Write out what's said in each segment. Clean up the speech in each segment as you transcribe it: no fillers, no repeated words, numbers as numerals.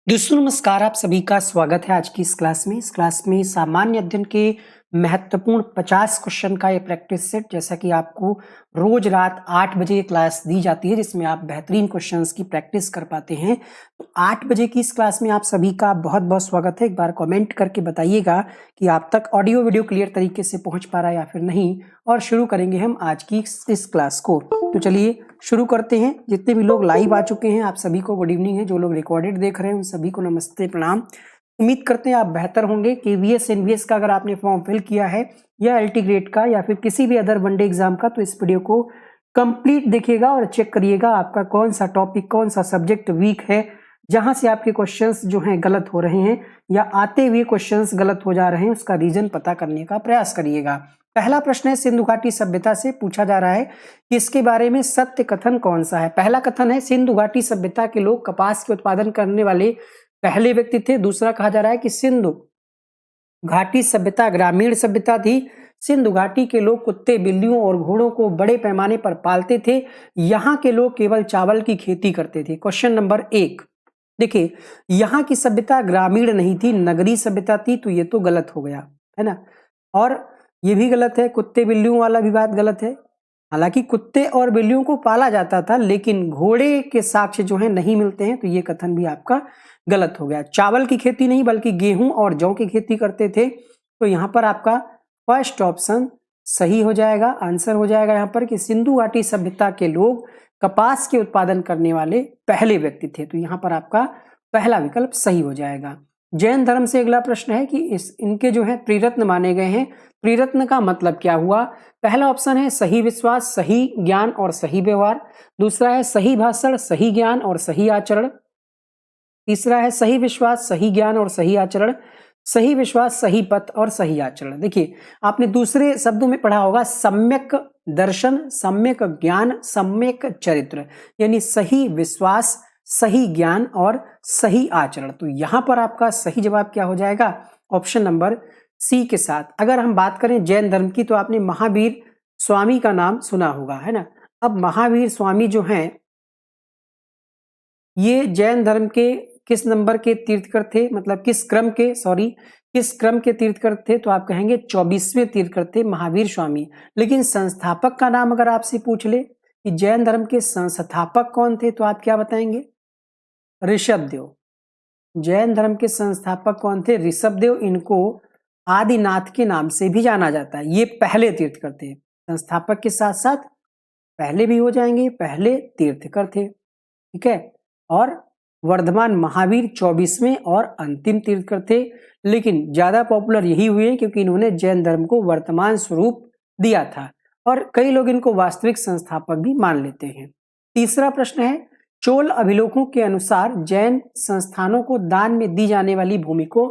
दोस्तों नमस्कार, आप सभी का स्वागत है आज की इस क्लास में। इस क्लास में सामान्य अध्ययन के महत्वपूर्ण 50 क्वेश्चन का ये प्रैक्टिस सेट, जैसा कि आपको रोज रात 8 बजे ये क्लास दी जाती है जिसमें आप बेहतरीन क्वेश्चंस की प्रैक्टिस कर पाते हैं। तो 8 बजे की इस क्लास में आप सभी का बहुत बहुत स्वागत है। एक बार कमेंट करके बताइएगा कि आप तक ऑडियो वीडियो क्लियर तरीके से पहुंच पा रहा है या फिर नहीं, और शुरू करेंगे हम आज की इस क्लास को। तो चलिए शुरू करते हैं। जितने भी लोग लाइव आ चुके हैं आप सभी को गुड इवनिंग है, जो लोग रिकॉर्डेड देख रहे हैं उन सभी को नमस्ते प्रणाम। उम्मीद करते हैं आप बेहतर होंगे। केवीएस एनवीएस का अगर आपने फॉर्म फिल किया है या एलटी ग्रेड का या फिर किसी भी अदर वनडे एग्जाम का, तो इस वीडियो को कंप्लीट देखिएगा और चेक करिएगा आपका कौन सा टॉपिक, कौन सा सब्जेक्ट वीक है, जहां से आपके क्वेश्चंस जो हैं गलत हो रहे हैं या आते हुए क्वेश्चंस गलत हो जा रहे हैं, उसका रीजन पता करने का प्रयास करिएगा। पहला प्रश्न है, सिंधु घाटी सभ्यता से पूछा जा रहा है कि इसके बारे में सत्य कथन कौन सा है। पहला कथन है, सिंधु घाटी सभ्यता के लोग कपास के उत्पादन करने वाले पहले व्यक्ति थे। दूसरा कहा जा रहा है कि सिंधु घाटी सभ्यता ग्रामीण सभ्यता थी। सिंधु घाटी के लोग कुत्ते, बिल्लियों और घोड़ों को बड़े पैमाने पर पालते थे। यहाँ के लोग केवल चावल की खेती करते थे। क्वेश्चन नंबर 1, देखिए यहाँ की सभ्यता ग्रामीण नहीं थी, नगरीय सभ्यता थी, तो ये तो गलत हो गया है ना। और ये भी गलत है, कुत्ते बिल्लियों वाला भी बात गलत है। हालांकि कुत्ते और बिल्लियों को पाला जाता था लेकिन घोड़े के साक्ष्य जो है नहीं मिलते हैं, तो ये कथन भी आपका गलत हो गया। चावल की खेती नहीं बल्कि गेहूं और जौ की खेती करते थे, तो यहाँ पर आपका फर्स्ट ऑप्शन सही हो जाएगा। आंसर हो जाएगा यहाँ पर कि सिंधु घाटी सभ्यता के लोग कपास के उत्पादन करने वाले पहले व्यक्ति थे, तो यहाँ पर आपका पहला विकल्प सही हो जाएगा। जैन धर्म से अगला प्रश्न है कि इनके जो है त्रिरत्न माने गए हैं। त्रिरत्न का मतलब क्या हुआ। पहला ऑप्शन है सही विश्वास, सही ज्ञान और सही व्यवहार। दूसरा है सही भाषण, सही ज्ञान और सही आचरण। तीसरा है सही विश्वास, सही ज्ञान और सही आचरण। सही विश्वास, सही पथ और सही आचरण। देखिए आपने दूसरे शब्दों में पढ़ा होगा सम्यक दर्शन, सम्यक ज्ञान, सम्यक चरित्र, यानी सही विश्वास, सही ज्ञान और सही आचरण। तो यहां पर आपका सही जवाब क्या हो जाएगा, ऑप्शन नंबर सी के साथ। अगर हम बात करें जैन धर्म की, तो आपने महावीर स्वामी का नाम सुना होगा है ना। अब महावीर स्वामी जो हैं ये जैन धर्म के किस नंबर के तीर्थकर थे, मतलब किस क्रम के तीर्थकर थे, तो आप कहेंगे 24वें तीर्थकर थे महावीर स्वामी। लेकिन संस्थापक का नाम अगर आपसे पूछ ले कि जैन धर्म के संस्थापक कौन थे, तो आप क्या बताएंगे, ऋषभदेव। जैन धर्म के संस्थापक कौन थे, ऋषभदेव। इनको आदिनाथ के नाम से भी जाना जाता है। ये पहले तीर्थकर थे, संस्थापक के साथ साथ पहले भी हो जाएंगे, पहले तीर्थकर थे, ठीक है। और वर्धमान महावीर 24वें और अंतिम तीर्थकर थे, लेकिन ज्यादा पॉपुलर यही हुए क्योंकि इन्होंने जैन धर्म को वर्तमान स्वरूप दिया था और कई लोग इनको वास्तविक संस्थापक भी मान लेते हैं। तीसरा प्रश्न है, चोल अभिलेखों के अनुसार जैन संस्थानों को दान में दी जाने वाली भूमि को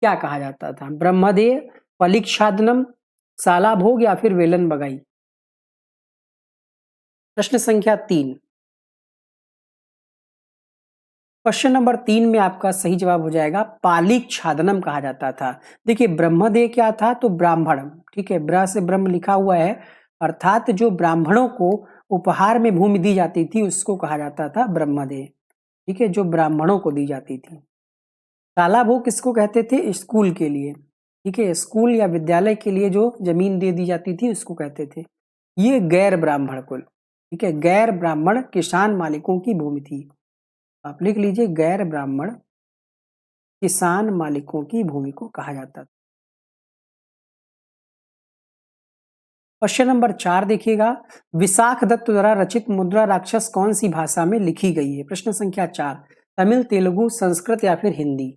क्या कहा जाता था, ब्रह्मदेय, पलिक्षादनम, सालाभोग या फिर वेलन बगाई। प्रश्न संख्या 3, क्वेश्चन नंबर 3 में आपका सही जवाब हो जाएगा पालिक्षादनम कहा जाता था। देखिए ब्रह्मदेय क्या था, तो ब्राह्मण, ठीक है, ब्र से ब्रह्म लिखा हुआ है, अर्थात जो ब्राह्मणों को उपहार में भूमि दी जाती थी उसको कहा जाता था ब्रह्मदेय, ठीक है, जो ब्राह्मणों को दी जाती थी। सालाभोग किसको कहते थे, स्कूल के लिए, ठीक है, स्कूल या विद्यालय के लिए जो जमीन दे दी जाती थी उसको कहते थे। ये गैर ब्राह्मण कुल, ठीक है, गैर ब्राह्मण किसान मालिकों की भूमि थी। आप लिख लीजिए, गैर ब्राह्मण किसान मालिकों की भूमि को कहा जाता था। क्वेश्चन नंबर 4 देखिएगा, विशाख दत्त द्वारा रचित मुद्रा राक्षस कौन सी भाषा में लिखी गई है। प्रश्न संख्या 4, तमिल, तेलुगु, संस्कृत या फिर हिंदी।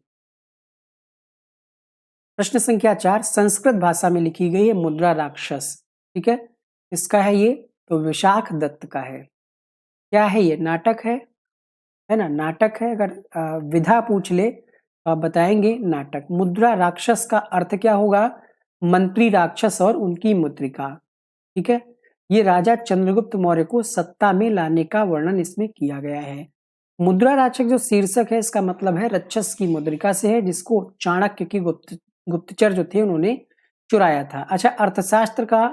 प्रश्न संख्या 4 संस्कृत भाषा में लिखी गई है मुद्रा राक्षस, ठीक है। इसका है ये, तो विशाख दत्त का है। क्या है ये, नाटक है ना, नाटक है। अगर विधा पूछ ले तो आप बताएंगे नाटक। मुद्रा राक्षस का अर्थ क्या होगा, मंत्री राक्षस और उनकी मुद्रिका, ठीक है। ये राजा चंद्रगुप्त मौर्य को सत्ता में लाने का वर्णन इसमें किया गया है। मुद्रा राक्षस जो शीर्षक है इसका मतलब है राक्षस की मुद्रिका से है, जिसको चाणक्य की गुप्तचर जो थे उन्होंने चुराया था। अच्छा, अर्थशास्त्र का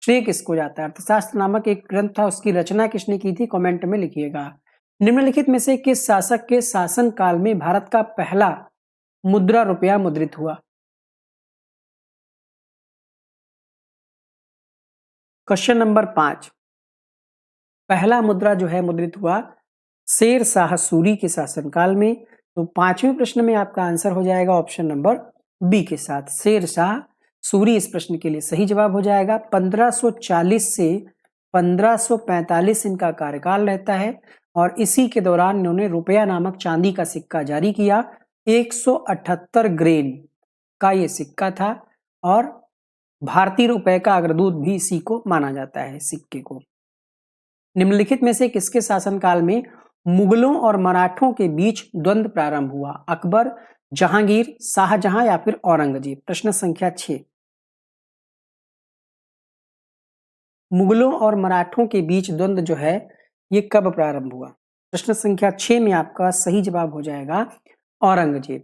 श्रेय किसको जाता है, अर्थशास्त्र नामक एक ग्रंथ था, उसकी रचना किसने की थी, कमेंट में लिखिएगा। निम्नलिखित में से किस शासक के शासन काल में भारत का पहला मुद्रा रुपया मुद्रित हुआ? क्वेश्चन नंबर 5, पहला मुद्रा जो है मुद्रित हुआ शेर शाह सूरी के शासनकाल में। तो पांचवें प्रश्न में आपका आंसर हो जाएगा ऑप्शन नंबर बी के साथ, शेर शाह सूरी इस प्रश्न के लिए सही जवाब हो जाएगा। 1540 से 1545 इनका कार्यकाल रहता है और इसी के दौरान इन्होंने रुपया नामक चांदी का सिक्का जारी किया। 178 ग्रेन का ये सिक्का था और भारतीय रुपए का अग्रदूत भी इसी को माना जाता है, सिक्के को। निम्नलिखित में से किसके शासनकाल में मुगलों और मराठों के बीच द्वंद्व प्रारंभ हुआ? अकबर, जहांगीर, शाहजहां या फिर औरंगजेब? प्रश्न संख्या 6, मुगलों और मराठों के बीच द्वंद्व जो है ये कब प्रारंभ हुआ? प्रश्न संख्या 6 में आपका सही जवाब हो जाएगा औरंगजेब।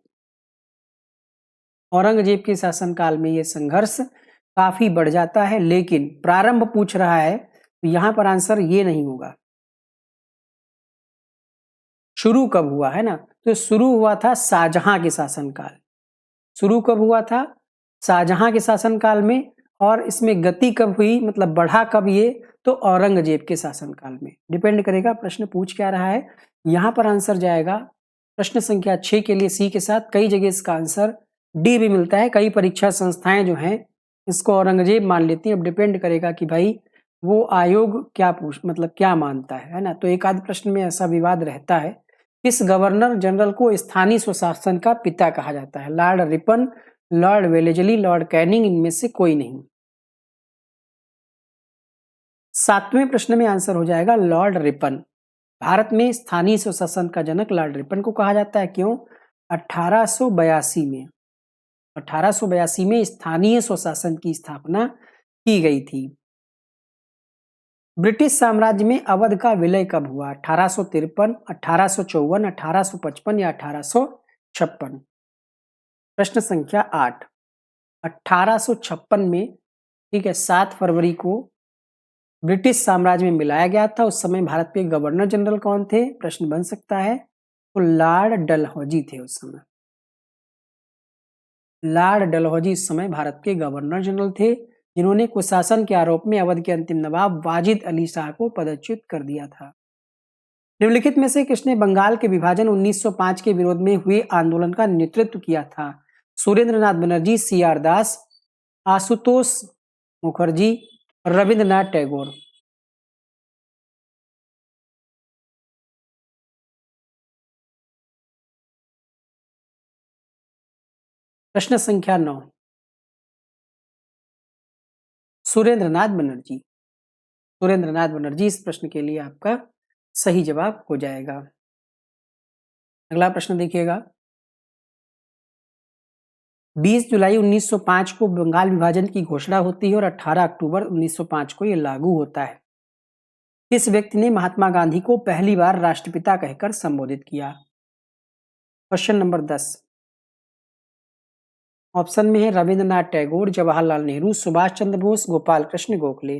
औरंगजेब के शासनकाल में ये संघर्ष काफी बढ़ जाता है, लेकिन प्रारंभ पूछ रहा है तो यहां पर आंसर ये नहीं होगा। शुरू कब हुआ है ना, तो शुरू हुआ था शाहजहां के शासनकाल। शुरू कब हुआ था? शाहजहां के शासनकाल में। और इसमें गति कब हुई, मतलब बढ़ा कब ये? तो औरंगजेब के शासनकाल में। डिपेंड करेगा प्रश्न पूछ क्या रहा है। यहां पर आंसर जाएगा प्रश्न संख्या 6 के लिए सी के साथ। कई जगह इसका आंसर डी भी मिलता है, कई परीक्षा संस्थाएं जो हैं इसको औरंगजेब मान लेती हैं। अब डिपेंड करेगा कि भाई वो आयोग क्या मतलब क्या मानता है ना। तो एक आध प्रश्न में ऐसा विवाद रहता है। किस गवर्नर जनरल को स्थानीय स्वशासन का पिता कहा जाता है? Lord Ripon, Lord Wellesley, Lord Canning, इनमें से कोई नहीं। सातवें प्रश्न में आंसर हो जाएगा लॉर्ड रिपन। भारत में स्थानीय स्वशासन का जनक लॉर्ड रिपन को कहा जाता है। क्यों? 1882 में 1882 में स्थानीय स्वशासन की स्थापना की गई थी। ब्रिटिश साम्राज्य में अवध का विलय कब हुआ? 1853, 1854, 1855 या 1856? प्रश्न संख्या 8, 1856 में, ठीक है, 7 फरवरी को ब्रिटिश साम्राज्य में मिलाया गया था। उस समय भारत के गवर्नर जनरल कौन थे? प्रश्न बन सकता है। तो लॉर्ड डलहौजी थे उस समय। लॉर्ड डलहौजी इस समय भारत के गवर्नर जनरल थे, जिन्होंने कुशासन के आरोप में अवध के अंतिम नवाब वाजिद अली शाह को पदच्युत कर दिया था। निम्नलिखित में से किसने बंगाल के विभाजन 1905 के विरोध में हुए आंदोलन का नेतृत्व किया था? सुरेंद्रनाथ बनर्जी, सी आर दास, आशुतोष मुखर्जी, रविंद्रनाथ टैगोर? प्रश्न संख्या 9, सुरेंद्रनाथ बनर्जी। सुरेंद्रनाथ बनर्जी इस प्रश्न के लिए आपका सही जवाब हो जाएगा। अगला प्रश्न देखिएगा। 20 जुलाई 1905 को बंगाल विभाजन की घोषणा होती है और 18 अक्टूबर 1905 को यह लागू होता है। किस व्यक्ति ने महात्मा गांधी को पहली बार राष्ट्रपिता कहकर संबोधित किया? क्वेश्चन नंबर 10, ऑप्शन में है रविंद्रनाथ टैगोर, जवाहरलाल नेहरू, सुभाष चंद्र बोस, गोपाल कृष्ण गोखले?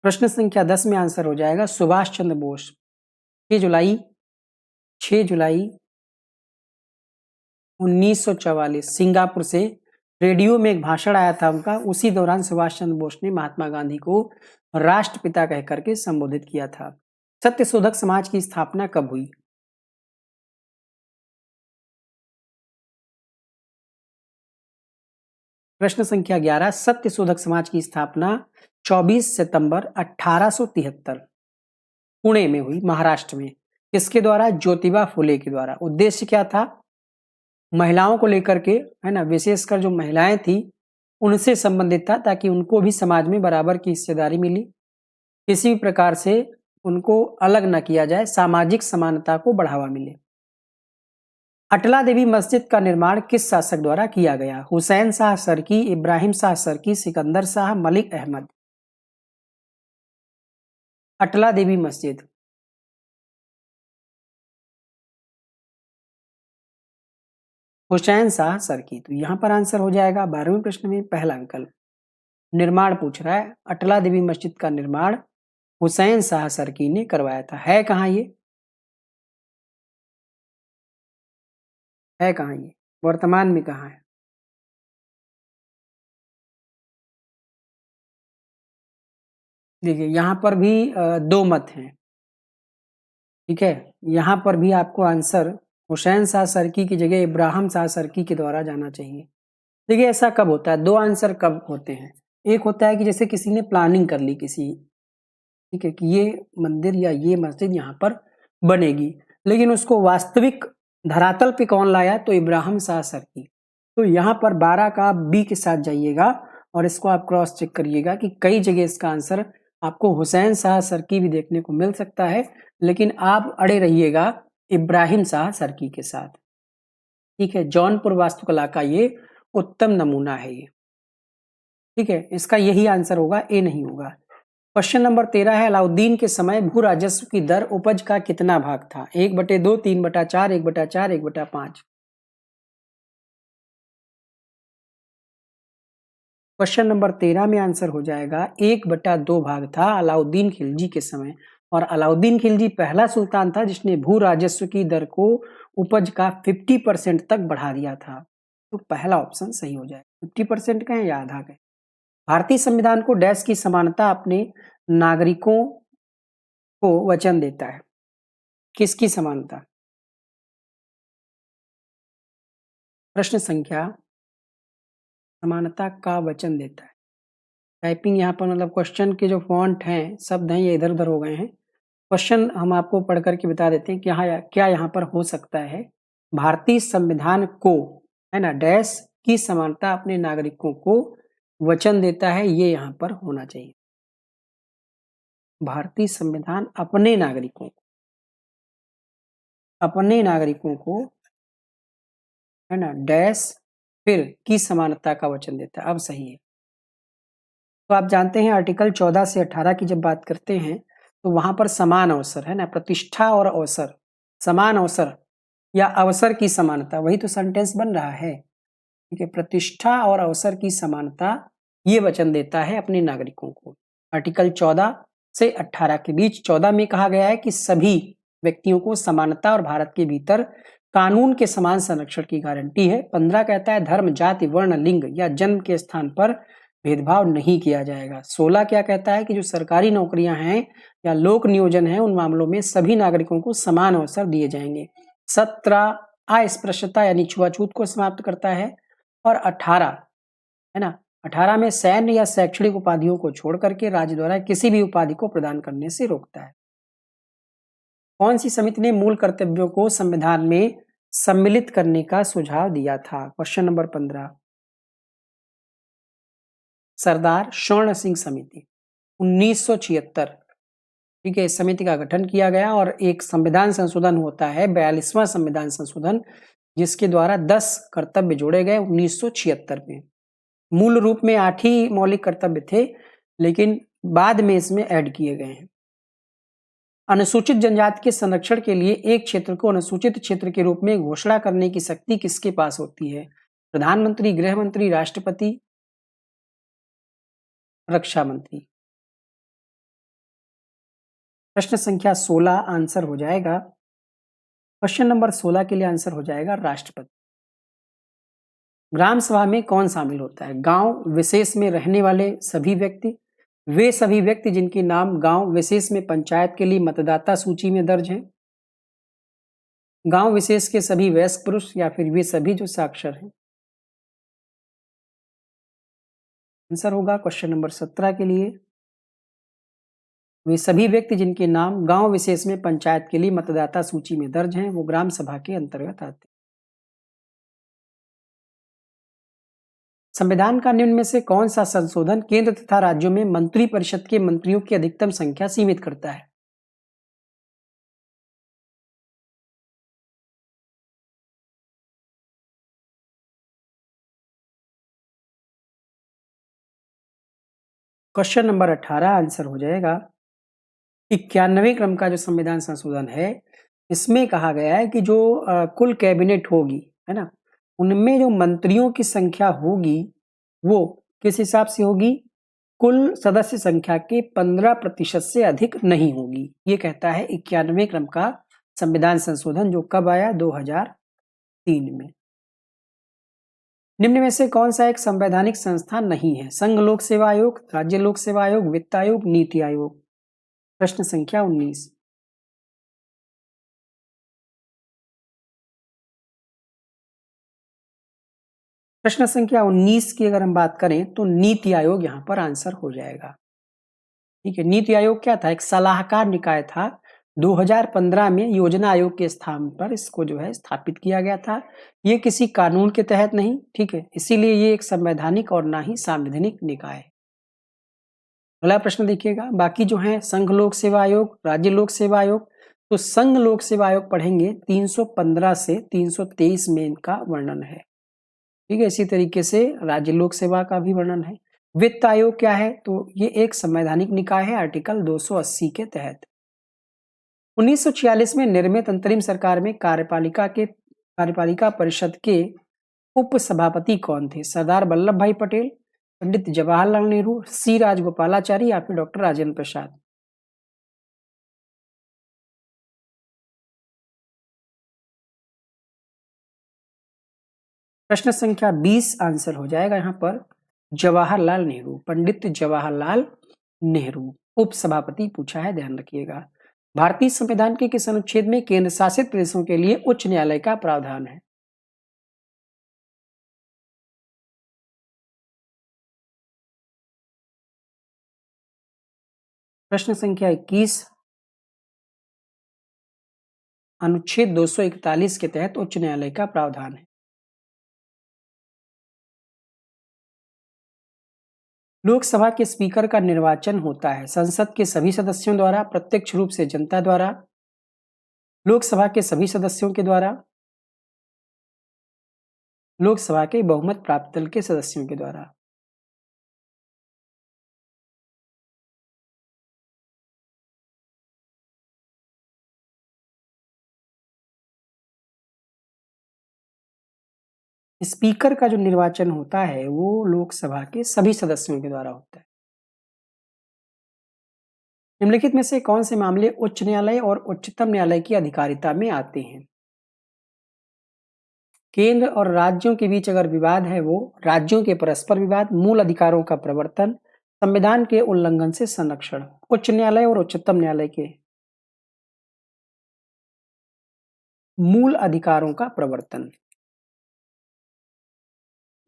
प्रश्न संख्या 10 में आंसर हो जाएगा सुभाष चंद्र बोस। 6 जुलाई 1944 सिंगापुर से रेडियो में एक भाषण आया था उनका। उसी दौरान सुभाष चंद्र बोस ने महात्मा गांधी को राष्ट्रपिता कहकर के संबोधित किया था। सत्यशोधक समाज की स्थापना कब हुई? प्रश्न संख्या 11, सत्यशोधक समाज की स्थापना 24 सितंबर 1873 पुणे में हुई, महाराष्ट्र में। किसके द्वारा? ज्योतिबा फुले के द्वारा। उद्देश्य क्या था? महिलाओं को लेकर के, है ना, विशेषकर जो महिलाएं थी उनसे संबंधित था, ताकि उनको भी समाज में बराबर की हिस्सेदारी मिली, किसी भी प्रकार से उनको अलग न किया जाए, सामाजिक समानता को बढ़ावा मिले। अटला देवी मस्जिद का निर्माण किस शासक द्वारा किया गया? हुसैन शाह सरकी, इब्राहिम शाह सरकी, सिकंदर शाह, मलिक अहमद? अटला देवी मस्जिद। हुसैन शाह सरकी। तो यहां पर आंसर हो जाएगा 12वें प्रश्न में पहला विकल्प। निर्माण पूछ रहा है। अटला देवी मस्जिद का निर्माण हुसैन शाह सरकी ने करवाया था। है कहाँ ये? है कहाँ ये? वर्तमान में कहाँ है? देखिए यहाँ पर भी दो मत हैं। ठीक है, यहाँ पर भी आपको आंसर हुसैन शाह सरकी की जगह इब्राहिम शाह सरकी के द्वारा जाना चाहिए। देखिए ऐसा कब होता है, दो आंसर कब होते हैं। एक होता है कि जैसे किसी ने प्लानिंग कर ली किसी, ठीक है, कि ये मंदिर या ये मस्जिद यहाँ पर बनेगी, लेकिन उसको वास्तविक धरातल पे कौन लाया, तो इब्राहिम शाह सरकी। तो यहाँ पर 12 का बी के साथ जाइएगा और इसको आप क्रॉस चेक करिएगा कि कई जगह इसका आंसर आपको हुसैन शाह सरकी भी देखने को मिल सकता है, लेकिन आप अड़े रहिएगा इब्राहिम शाह सरकी के साथ। ठीक है, जौनपुर वास्तुकला का ये उत्तम नमूना है ये। ठीक है, इसका यही आंसर होगा, ए नहीं होगा। क्वेश्चन नंबर 13 है, अलाउद्दीन के समय भू राजस्व की दर उपज का कितना भाग था? 1/2, 3/4, 1/4, 1/5। क्वेश्चन नंबर 13 में आंसर हो जाएगा 1/2 भाग था अलाउद्दीन खिलजी के समय। और अलाउद्दीन खिलजी पहला सुल्तान था जिसने भू राजस्व की दर को उपज का 50% तक बढ़ा दिया था। तो पहला ऑप्शन सही हो जाएगा। 50% का है या आधा का? भारतीय संविधान को डैश की समानता अपने नागरिकों को वचन देता है। किसकी समानता? प्रश्न संख्या समानता का वचन देता है। टाइपिंग यहाँ पर मतलब क्वेश्चन के जो फॉन्ट हैं, शब्द हैं, ये इधर उधर हो गए हैं। क्वेश्चन हम आपको पढ़ करके बता देते हैं कि क्या यहाँ पर हो सकता है। भारतीय संविधान को, है ना, डैश की समानता अपने नागरिकों को वचन देता है, ये यहाँ पर होना चाहिए। भारतीय संविधान अपने नागरिकों को, है ना, डैश फिर की समानता का वचन देता है। अब सही है। तो आप जानते हैं आर्टिकल 14 से 18 की जब बात करते हैं तो वहां पर समान अवसर, है ना, प्रतिष्ठा और अवसर, समान अवसर या अवसर की समानता, वही तो सेंटेंस बन रहा है। ठीक है, प्रतिष्ठा और अवसर की समानता ये वचन देता है अपने नागरिकों को। आर्टिकल 14 से 18 के बीच 14 में कहा गया है कि सभी व्यक्तियों को समानता और भारत के भीतर कानून के समान संरक्षण की गारंटी है। 15 कहता है धर्म, जाति, वर्ण, लिंग या जन्म के स्थान पर भेदभाव नहीं किया जाएगा। 16 क्या कहता है कि जो सरकारी नौकरियां हैं या लोक नियोजन है उन मामलों में सभी नागरिकों को समान अवसर दिए जाएंगे। 17 अस्पृश्यता यानी छुआछूत को समाप्त करता है। और 18, है ना, 18 में सैन्य या शैक्षणिक उपाधियों को छोड़ करके राज्य द्वारा किसी भी उपाधि को प्रदान करने से रोकता है। कौन सी समिति ने मूल कर्तव्यों को संविधान में सम्मिलित करने का सुझाव दिया था? क्वेश्चन नंबर 15, सरदार स्वर्ण सिंह समिति, 1976। ठीक है, इस समिति का गठन किया गया और एक संविधान संशोधन होता है, 42वां संविधान संशोधन, जिसके द्वारा 10 कर्तव्य जोड़े गए 1976 में। मूल रूप में 8 ही मौलिक कर्तव्य थे, लेकिन बाद में इसमें ऐड किए गए हैं। अनुसूचित जनजाति के संरक्षण के लिए एक क्षेत्र को अनुसूचित क्षेत्र के रूप में घोषणा करने की शक्ति किसके पास होती है? प्रधानमंत्री, गृह मंत्री, राष्ट्रपति, रक्षा मंत्री। प्रश्न संख्या 16 आंसर हो जाएगा, क्वेश्चन नंबर 16 के लिए आंसर हो जाएगा राष्ट्रपति। ग्राम सभा में कौन शामिल होता है? गांव विशेष में रहने वाले सभी व्यक्ति, वे सभी व्यक्ति जिनके नाम गांव विशेष में पंचायत के लिए मतदाता सूची में दर्ज हैं, गांव विशेष के सभी वयस्क पुरुष, या फिर वे सभी जो साक्षर हैं। आंसर होगा क्वेश्चन नंबर 17 के लिए, वे सभी व्यक्ति जिनके नाम गांव विशेष में पंचायत के लिए मतदाता सूची में दर्ज हैं, वो ग्राम सभा के अंतर्गत आते हैं। संविधान का निम्न में से कौन सा संशोधन केंद्र तथा राज्यों में मंत्री परिषद के मंत्रियों की अधिकतम संख्या सीमित करता है? क्वेश्चन नंबर 18 आंसर हो जाएगा। 91वें क्रम का जो संविधान संशोधन है, इसमें कहा गया है कि जो कुल कैबिनेट होगी, है ना, उनमें जो मंत्रियों की संख्या होगी वो किस हिसाब से होगी? कुल सदस्य संख्या के 15% से अधिक नहीं होगी। ये कहता है 91वें क्रम का संविधान संशोधन, जो कब आया? 2003 में। निम्न में से कौन सा एक संवैधानिक संस्था नहीं है? संघ लोक सेवा आयोग, राज्य लोक सेवा आयोग, वित्त आयोग, नीति आयोग। प्रश्न संख्या 19। प्रश्न संख्या 19 की अगर हम बात करें तो नीति आयोग यहां पर आंसर हो जाएगा। ठीक है, नीति आयोग क्या था? एक सलाहकार निकाय था। 2015 में योजना आयोग के स्थान पर इसको जो है स्थापित किया गया था। ये किसी कानून के तहत नहीं, ठीक है, इसीलिए ये एक संवैधानिक और ना ही सांवैधानिक निकाय है। अगला प्रश्न देखिएगा, बाकी जो है संघ लोक सेवा आयोग, राज्य लोक सेवा आयोग। तो संघ लोक सेवा आयोग पढ़ेंगे 315 से 323 में इनका वर्णन है। ठीक है, इसी तरीके से राज्य लोक सेवा का भी वर्णन है। वित्त आयोग क्या है? तो ये एक संवैधानिक निकाय है आर्टिकल 280 के तहत। 1946 में निर्मित अंतरिम सरकार में कार्यपालिका परिषद के उप सभापति कौन थे? सरदार वल्लभ भाई पटेल, पंडित जवाहरलाल नेहरू, सी राजगोपालाचारी या फिर डॉक्टर राजेंद्र प्रसाद। प्रश्न संख्या 20 आंसर हो जाएगा यहाँ पर जवाहरलाल नेहरू, पंडित जवाहरलाल नेहरू उप सभापति पूछा है, ध्यान रखिएगा। भारतीय संविधान के किस अनुच्छेद में केंद्र शासित प्रदेशों के लिए उच्च न्यायालय का प्रावधान है? प्रश्न संख्या 21, अनुच्छेद 241 के तहत उच्च न्यायालय का प्रावधान है। लोकसभा के स्पीकर का निर्वाचन होता है संसद के सभी सदस्यों द्वारा, प्रत्यक्ष रूप से जनता द्वारा, लोकसभा के सभी सदस्यों के द्वारा, लोकसभा के बहुमत प्राप्त दल के सदस्यों के द्वारा। स्पीकर का जो निर्वाचन होता है वो लोकसभा के सभी सदस्यों के द्वारा होता है। निम्नलिखित में से कौन से मामले उच्च न्यायालय और उच्चतम न्यायालय की अधिकारिता में आते हैं? केंद्र और राज्यों के बीच अगर विवाद है वो राज्यों के परस्पर विवाद, मूल अधिकारों का प्रवर्तन, संविधान के उल्लंघन से संरक्षण। उच्च न्यायालय और उच्चतम न्यायालय के मूल अधिकारों का प्रवर्तन,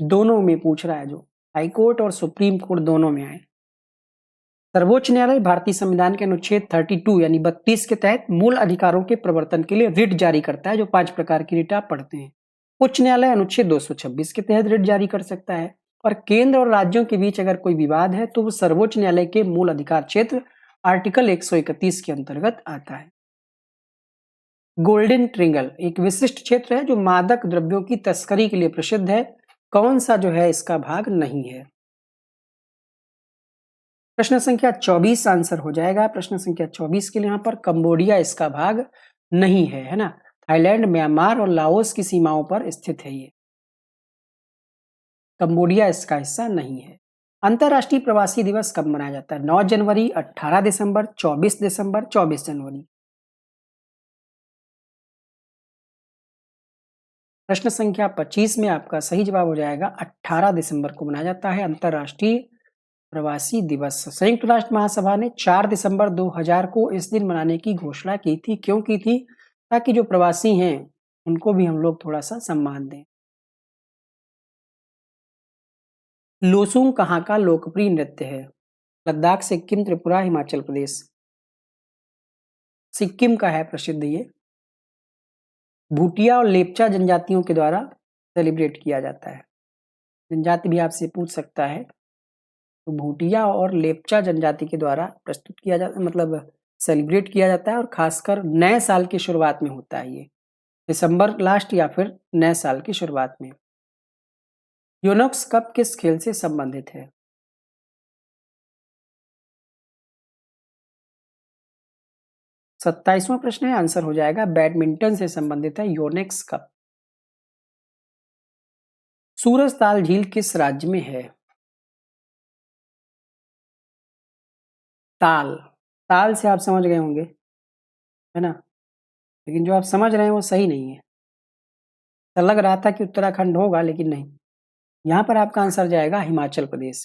दोनों में पूछ रहा है, जो हाईकोर्ट और सुप्रीम कोर्ट दोनों में आए। सर्वोच्च न्यायालय भारतीय संविधान के अनुच्छेद 32 यानी 32 के तहत मूल अधिकारों के प्रवर्तन के लिए रिट जारी करता है, जो 5 प्रकार की रिट आप पढ़ते हैं। उच्च न्यायालय अनुच्छेद 226 के तहत रिट जारी कर सकता है। और केंद्र और राज्यों के बीच अगर कोई विवाद है तो वो सर्वोच्च न्यायालय के मूल अधिकार क्षेत्र आर्टिकल 131 के अंतर्गत आता है। गोल्डन ट्रिंगल एक विशिष्ट क्षेत्र है जो मादक द्रव्यों की तस्करी के लिए प्रसिद्ध है। कौन सा जो है इसका भाग नहीं है? प्रश्न संख्या 24 आंसर हो जाएगा। प्रश्न संख्या 24 के लिए यहाँ पर कंबोडिया इसका भाग नहीं है ना। थाईलैंड, म्यांमार और लाओस की सीमाओं पर स्थित है ये। कंबोडिया इसका हिस्सा नहीं है। अंतरराष्ट्रीय प्रवासी दिवस कब मनाया जाता है? 9 जनवरी, 18 दिसंबर, 24 दिसंबर, 24 जनवरी। प्रश्न संख्या 25 में आपका सही जवाब हो जाएगा 18 दिसंबर को मनाया जाता है अंतरराष्ट्रीय प्रवासी दिवस। संयुक्त राष्ट्र महासभा ने 4 दिसंबर 2000 को इस दिन मनाने की घोषणा की थी। क्यों की थी? ताकि जो प्रवासी हैं उनको भी हम लोग थोड़ा सा सम्मान दें। लोसूंग कहाँ का लोकप्रिय नृत्य है? लद्दाख, सिक्किम, त्रिपुरा, हिमाचल प्रदेश। सिक्किम का है प्रसिद्ध ये। भूटिया और लेपचा जनजातियों के द्वारा सेलिब्रेट किया जाता है। जनजाति भी आपसे पूछ सकता है, तो भूटिया और लेपचा जनजाति के द्वारा प्रस्तुत किया जाता, मतलब सेलिब्रेट किया जाता है, और खासकर नए साल की शुरुआत में होता है ये, दिसंबर लास्ट या फिर नए साल की शुरुआत में। योनोक्स कप किस खेल से संबंधित है? 27वां प्रश्न है, आंसर हो जाएगा बैडमिंटन से संबंधित है योनेक्स कप। सूरजताल झील किस राज्य में है? ताल, ताल से आप समझ गए होंगे, है ना? लेकिन जो आप समझ रहे हैं वो सही नहीं है। तो लग रहा था कि उत्तराखंड होगा लेकिन नहीं। यहाँ पर आपका आंसर जाएगा हिमाचल प्रदेश।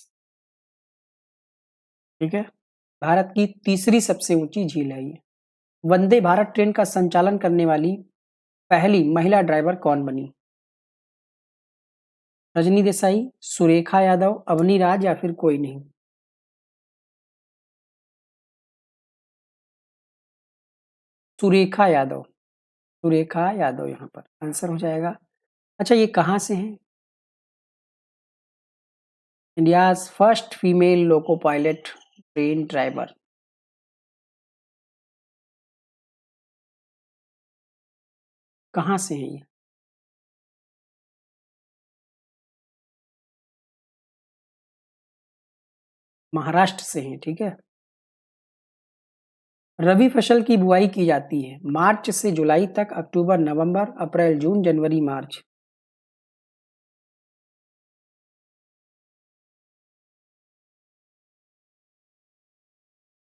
ठीक है? भारत की तीसरी सबसे ऊंची झील है ये। वंदे भारत ट्रेन का संचालन करने वाली पहली महिला ड्राइवर कौन बनी? रजनी देसाई, सुरेखा यादव, अवनी राज या फिर कोई नहीं? सुरेखा यादव, सुरेखा यादव यहाँ पर आंसर हो जाएगा। अच्छा, ये कहाँ से हैं? India's first female loco pilot train driver. कहाँ से हैं ये? महाराष्ट्र से हैं। ठीक है? रबी फसल की बुआई की जाती है मार्च से जुलाई तक, अक्टूबर नवंबर, अप्रैल जून, जनवरी मार्च।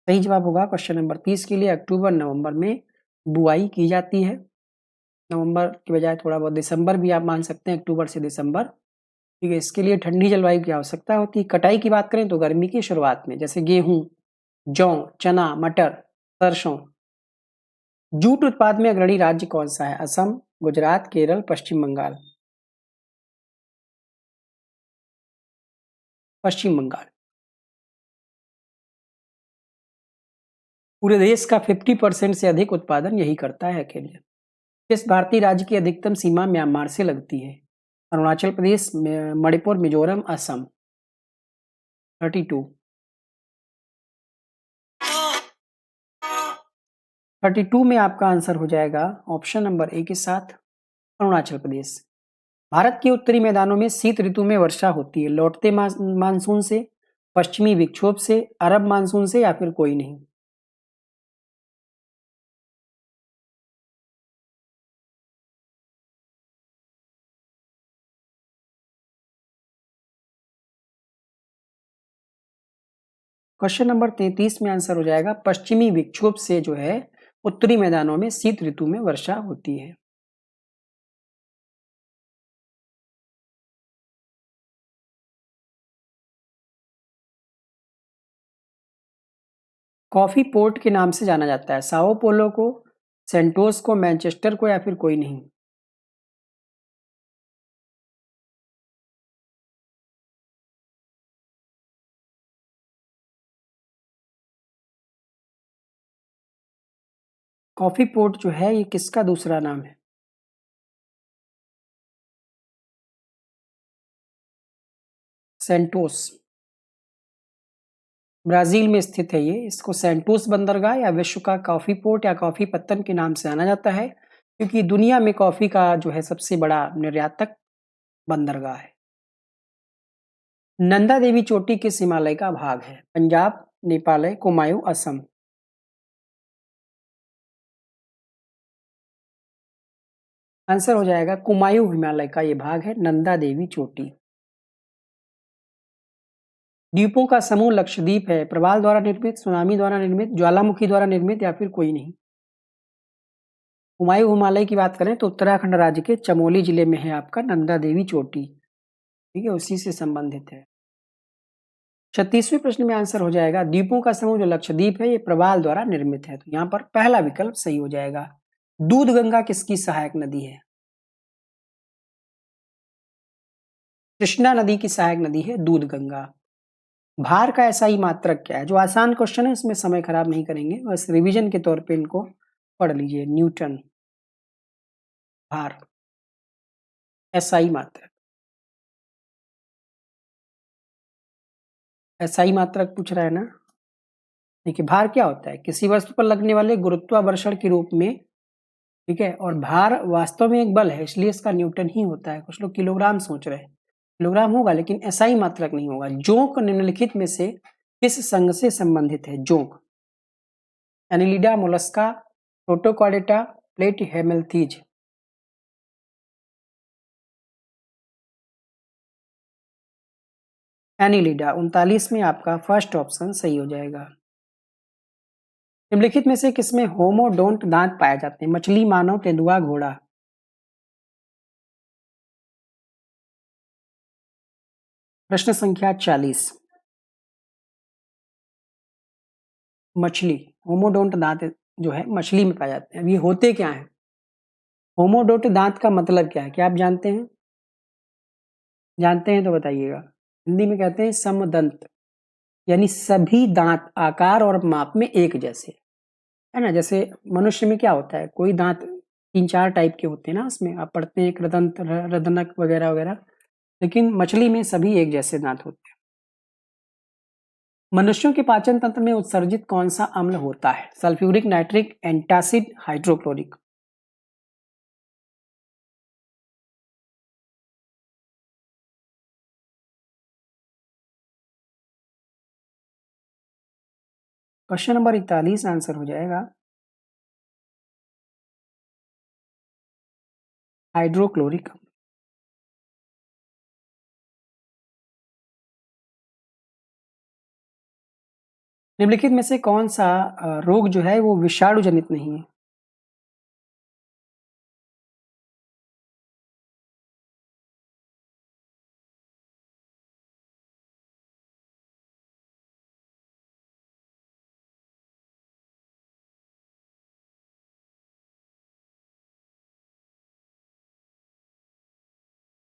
सही जवाब होगा क्वेश्चन नंबर 30 के लिए अक्टूबर नवंबर में बुआई की जाती है। नवंबर की बजाय थोड़ा बहुत दिसंबर भी आप मान सकते हैं, अक्टूबर से दिसंबर। ठीक है? इसके लिए ठंडी जलवायु की आवश्यकता होती है। कटाई की बात करें तो गर्मी की शुरुआत में, जैसे गेहूं, जौ, चना, मटर, सरसों। जूट उत्पाद में अग्रणी राज्य कौन सा है? असम, गुजरात, केरल, पश्चिम बंगाल। पश्चिम बंगाल। पूरे देश का 50% से अधिक उत्पादन यही करता है अकेले। किस भारतीय राज्य की अधिकतम सीमा म्यांमार से लगती है? अरुणाचल प्रदेश, मणिपुर, मिजोरम, असम। 32। 32 में आपका आंसर हो जाएगा ऑप्शन नंबर ए के साथ अरुणाचल प्रदेश। भारत के उत्तरी मैदानों में शीत ऋतु में वर्षा होती है लौटते मानसून से, पश्चिमी विक्षोभ से, अरब मानसून से या फिर कोई नहीं? क्वेश्चन नंबर 33 में आंसर हो जाएगा पश्चिमी विक्षोभ से जो है उत्तरी मैदानों में शीत ऋतु में वर्षा होती है। कॉफी पोर्ट के नाम से जाना जाता है साओ पोलो को, सेंटोस को, मैनचेस्टर को या फिर कोई नहीं? कॉफी पोर्ट जो है ये किसका दूसरा नाम है? सेंटोस। ब्राजील में स्थित है ये। इसको सेंटोस बंदरगाह या विश्व का कॉफी पोर्ट या कॉफी पत्तन के नाम से जाना जाता है, क्योंकि दुनिया में कॉफी का जो है सबसे बड़ा निर्यातक बंदरगाह है। नंदा देवी चोटी किस हिमालय का भाग है? पंजाब, नेपाल, कुमायूं, असम। आंसर हो जाएगा कुमायूं हिमालय का ये भाग है नंदा देवी चोटी। द्वीपों का समूह लक्षद्वीप है प्रवाल द्वारा निर्मित, सुनामी द्वारा निर्मित, ज्वालामुखी द्वारा निर्मित या फिर कोई नहीं? कुमायूं हिमालय की बात करें तो उत्तराखंड राज्य के चमोली जिले में है आपका नंदा देवी चोटी। ठीक है? उसी से संबंधित है। 36वें प्रश्न में आंसर हो जाएगा द्वीपों का समूह जो लक्षद्वीप है ये प्रवाल द्वारा निर्मित है, तो यहाँ पर पहला विकल्प सही हो जाएगा। दूध गंगा किसकी सहायक नदी है? कृष्णा नदी की सहायक नदी है दूध गंगा। भार का एसआई मात्रक क्या है? जो आसान क्वेश्चन है इसमें समय खराब नहीं करेंगे, बस रिवीजन के तौर पे इनको पढ़ लीजिए। न्यूटन। भार, एसआई मात्रक। एसआई मात्रक पूछ रहा है ना? देखिए भार क्या होता है? किसी वस्तु पर लगने वाले गुरुत्वाकर्षण के रूप में। ठीक है? और भार वास्तव में एक बल है, इसलिए इसका न्यूटन ही होता है। कुछ लोग किलोग्राम सोच रहे हैं, किलोग्राम होगा लेकिन एसआई मात्रक नहीं होगा। जोंक निम्नलिखित में से किस संघ से संबंधित है? जोंक, Annelida, Mollusca, Protochordata, platyhelminthes. Annelida 39 में आपका फर्स्ट ऑप्शन सही हो जाएगा। निम्नलिखित में से किसमें होमोडोंट दांत पाए जाते हैं? मछली, मानव, तेंदुआ, घोड़ा। प्रश्न संख्या 40। मछली, होमोडोंट दांत जो है मछली में पाए जाते हैं। अब ये होते क्या हैं? होमोडोंट दांत का मतलब क्या है? क्या आप जानते हैं? जानते हैं तो बताइएगा। हिंदी में कहते हैं समदंत, यानी सभी दांत आकार और माप में एक जैसे, है ना? जैसे मनुष्य में क्या होता है, कोई दांत 3-4 टाइप के होते हैं ना, उसमें आप पढ़ते हैं कृदंत, रदनक वगैरह वगैरह, लेकिन मछली में सभी एक जैसे दांत होते हैं। मनुष्यों के पाचन तंत्र में उत्सर्जित कौन सा अम्ल होता है? Sulphuric, nitric, antacid, hydrochloric. Question number 41 answer हो जाएगा हाइड्रोक्लोरिक। निम्नलिखित में से कौन सा रोग जो है वो विषाणु जनित नहीं है?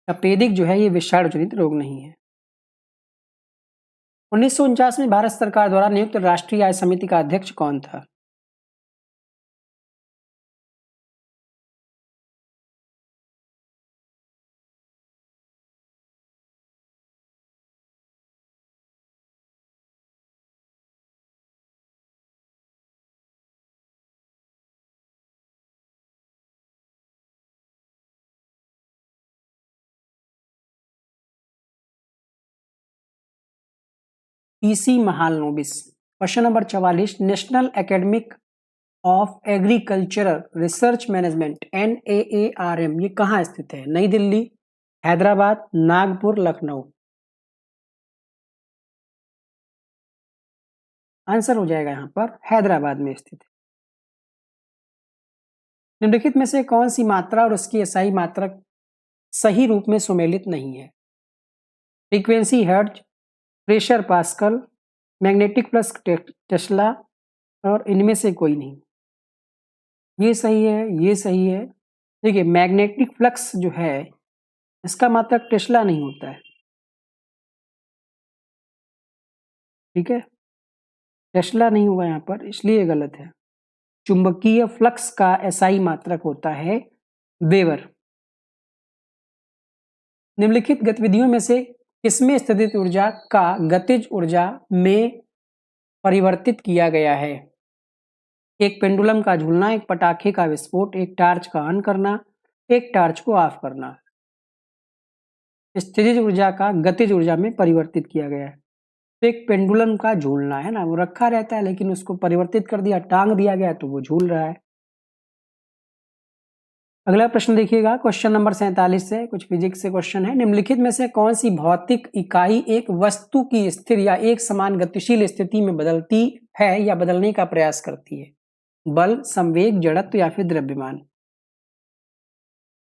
तपेदिक जो है ये विषाणु जनित रोग नहीं है। 1949 में भारत सरकार द्वारा नियुक्त राष्ट्रीय आय समिति का अध्यक्ष कौन था? PC Mahalanobis. Question number 44, national academic of agricultural research management NAARM ये कहाँ स्थित है? नई दिल्ली, हैदराबाद, नागपुर, लखनऊ। आंसर हो जाएगा यहाँ पर हैदराबाद में स्थित है। निम्नलिखित में से कौन सी मात्रा और उसकी एसआई मात्रक सही रूप में सुमेलित नहीं है? Frequency hertz, pressure pascal, magnetic flux Tesla, और इनमें से कोई नहीं। ये सही है, ये सही है। देखिए मैग्नेटिक फ्लक्स जो है इसका मात्रक टेस्ला नहीं होता है, ठीक है? टेस्ला नहीं हुआ यहाँ पर, इसलिए गलत है। चुंबकीय फ्लक्स का एसआई मात्रक होता है वेबर। निम्नलिखित गतिविधियों में से किसमें स्थितिज ऊर्जा का गतिज ऊर्जा में परिवर्तित किया गया है? एक पेंडुलम का झूलना, एक पटाखे का विस्फोट, एक टार्च का ऑन करना, एक टार्च को ऑफ करना। स्थितिज ऊर्जा का गतिज ऊर्जा में परिवर्तित किया गया है। तो एक पेंडुलम का झूलना है ना, वो रखा रहता है लेकिन उसको परिवर्तित कर दिया, टांग दिया गया तो वो झूल रहा है। अगला प्रश्न देखिएगा, क्वेश्चन नंबर 47 से कुछ फिजिक्स से क्वेश्चन है। निम्नलिखित में से कौन सी भौतिक इकाई एक वस्तु की स्थिर या एक समान गतिशील स्थिति में बदलती है या बदलने का प्रयास करती है? बल, संवेग, जड़त्व या फिर द्रव्यमान।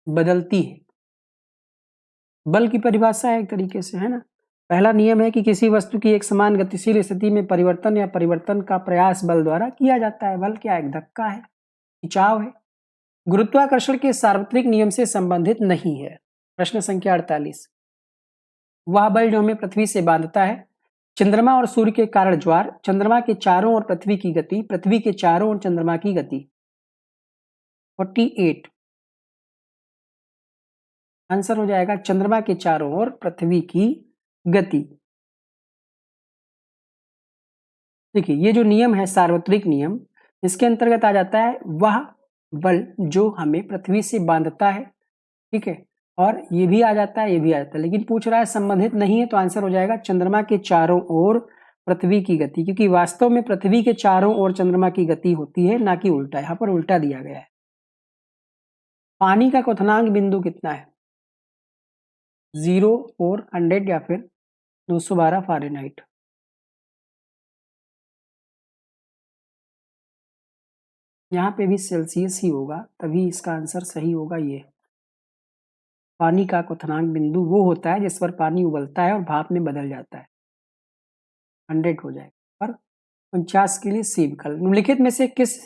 बदलती है। बल की परिभाषा है एक तरीके से, है ना? पहला नियम है कि किसी वस्तु की एक समान गतिशील स्थिति में परिवर्तन या परिवर्तन का प्रयास बल द्वारा किया जाता है। बल क्या है? एक धक्का है, खिंचाव है। गुरुत्वाकर्षण के सार्वत्रिक नियम से संबंधित नहीं है। प्रश्न संख्या 48, वह बल जो हमें पृथ्वी से बांधता है। चंद्रमा और सूर्य के कारण ज्वार, चंद्रमा के चारों ओर पृथ्वी की गति, पृथ्वी के चारों ओर चंद्रमा की गति। 48 आंसर हो जाएगा चंद्रमा के चारों ओर पृथ्वी की गति। देखिए ये जो नियम है सार्वत्रिक नियम, इसके अंतर्गत आ जाता है वह बल जो हमें पृथ्वी से बांधता है, ठीक है? और ये भी आ जाता है, ये भी आ जाता है, लेकिन पूछ रहा है संबंधित नहीं है, तो आंसर हो जाएगा चंद्रमा के चारों ओर पृथ्वी की गति, क्योंकि वास्तव में पृथ्वी के चारों ओर चंद्रमा की गति होती है, ना कि उल्टा। यहाँ पर उल्टा दिया गया है। पानी का क्वथनांक बिंदु कितना है? 0, 4, 100 या फिर 212 फ़ारेनहाइट। यहाँ पे भी सेल्सियस ही होगा, तभी इसका आंसर सही होगा ये। पानी का क्वथनांक बिंदु वो होता है जिस पर पानी उबलता है और भाप में बदल जाता है। 100 हो जाएगा। और 49 के लिए सी विकल्प। निम्नलिखित में से किस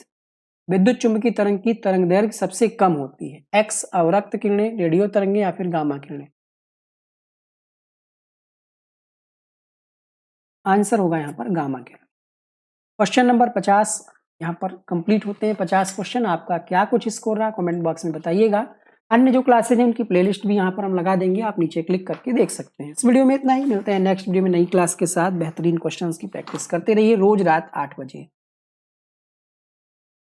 विद्युत चुंबकीय तरंग की तरंग दैर्घ्य सबसे कम होती है? एक्स अवरक्त किरणें, रेडियो तरंगें या फिर गामा किरणें? आंसर होगा यहाँ पर गामा किरण। क्वेश्चन नंबर 50 यहाँ पर कंप्लीट होते हैं 50 क्वेश्चन। आपका क्या कुछ स्कोर रहा कमेंट बॉक्स में बताइएगा। अन्य जो क्लासेज हैं उनकी प्लेलिस्ट भी यहाँ पर हम लगा देंगे, आप नीचे क्लिक करके देख सकते हैं। इस वीडियो में इतना ही, मिलते हैं नेक्स्ट वीडियो में नई क्लास के साथ। बेहतरीन क्वेश्चंस की प्रैक्टिस करते रहिए रोज रात 8 बजे।